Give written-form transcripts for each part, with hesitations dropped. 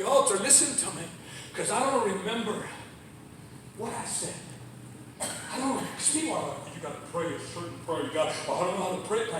altar, listen to me, because I don't remember what I said. I don't know. People are like, you got to pray a certain prayer. You got, I don't know how to pray. I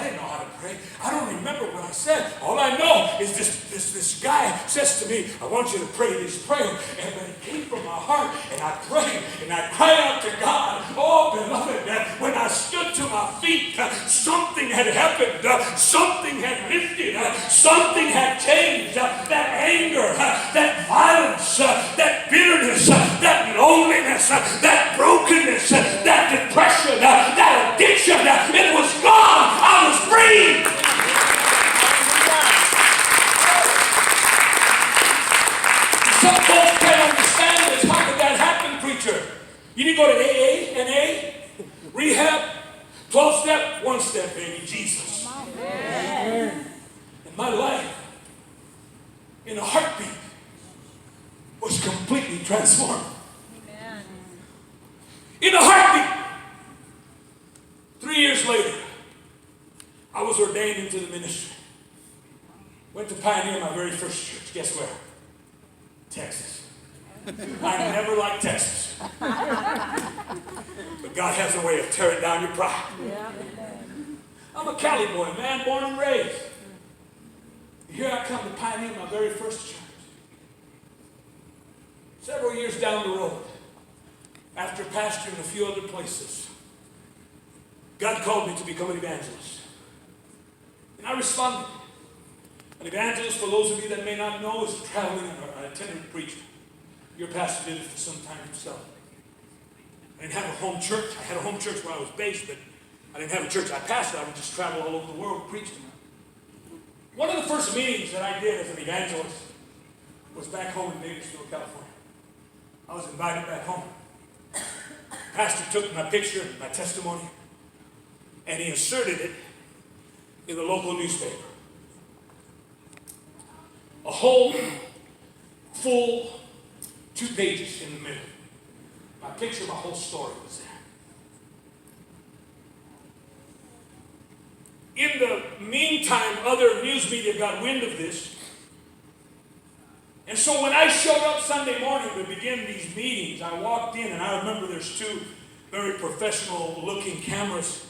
didn't know how to pray. I don't remember what I said. All I know is this guy says to me, I want you to pray this prayer. And when it came from my heart, and I prayed, and I cried out to God, oh, beloved, when I stood to my feet, something had happened. Something had lifted. Something had changed. That anger, that violence, that bitterness, that loneliness, that brokenness, that depression, that addiction, it was gone. I was free. Some folks can't understand this. How could that happen, preacher? You didn't go to AA, NA, rehab, 12-step, one-step, baby, Jesus. And my life, in a heartbeat, was completely transformed. In a heartbeat. 3 years later, I was ordained into the ministry. Went to pioneer my very first church. Guess where? Texas. I never liked Texas. But God has a way of tearing down your pride. I'm a Cali boy, man, born and raised. Here I come to pioneer my very first church. Several years down the road, after pastoring a few other places, God called me to become an evangelist. And I responded. An evangelist, for those of you that may not know, is a traveling or itinerant preacher. Your pastor did it for some time himself. I didn't have a home church. I had a home church where I was based, but I didn't have a church I pastored. I would just travel all over the world preaching. One of the first meetings that I did as an evangelist was back home in Bakersfield, California. I was invited back home. Pastor took my picture, my testimony, and he inserted it in the local newspaper. A whole, full 2 pages in the middle. My picture, my whole story was there. In the meantime, other news media got wind of this. And so when I showed up Sunday morning to begin these meetings, I walked in, and I remember there's 2 very professional-looking cameras.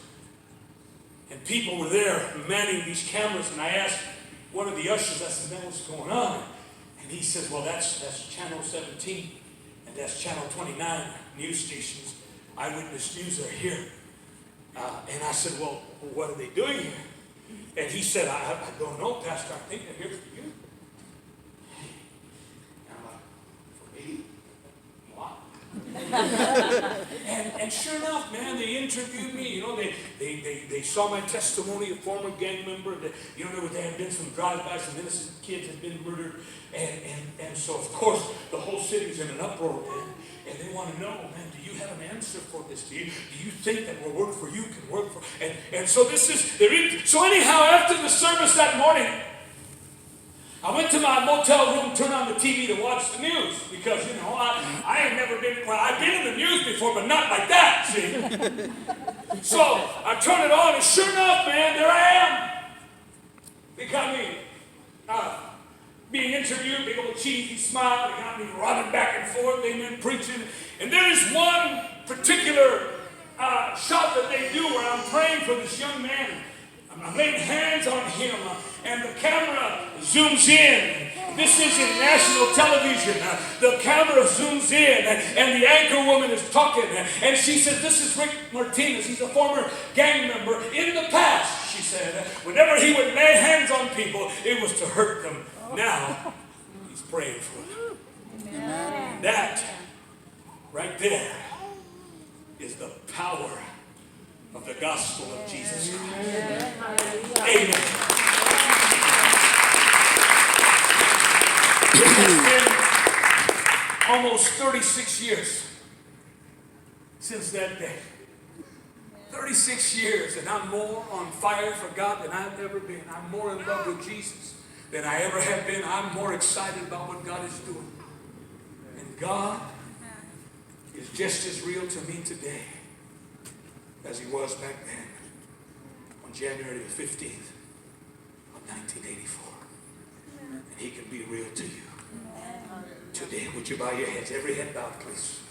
And people were there manning these cameras, and I asked one of the ushers, I said, man, what's going on? And he says, well, that's Channel 17, and that's Channel 29 news stations. Eyewitness News are here. And I said, well, what are they doing here? And he said, I don't know, Pastor, I think they're here for you. And I'm like, for me? What? And sure enough, man, they interviewed me. You know, they saw my testimony, a former gang member. That, you know, there had been some drive-bys, some innocent kids had been murdered. And so, of course, the whole city's in an uproar, man. And they want to know, man, do you have an answer for this? Do you think that what worked for you can work for... And so this is... So anyhow, after the service that morning, I went to my motel room, turned on the TV to watch the news. Because, you know, I ain't never been... Well, I've been in the news before, but not like that, see? So I turned it on, and sure enough, man, there I am. They got me... being interviewed, big old cheesy smile, they got me running back and forth, they've been preaching. And there is one particular shot that they do where I'm praying for this young man. I'm laying hands on him, and the camera zooms in. This is in national television. The camera zooms in, and the anchor woman is talking, and she says, this is Rick Martinez. He's a former gang member. In the past, she said, whenever he would lay hands on people, it was to hurt them. Now, he's praying for them. Amen. That, right there, is the power of the gospel of Jesus Christ. Amen. It's been almost 36 years since that day. 36 years, and I'm more on fire for God than I've ever been. I'm more in love with Jesus than I ever have been. I'm more excited about what God is doing. And God is just as real to me today as he was back then on January the 15th of 1984. And he can be real to you today. Would you bow your heads? Every head bowed, please.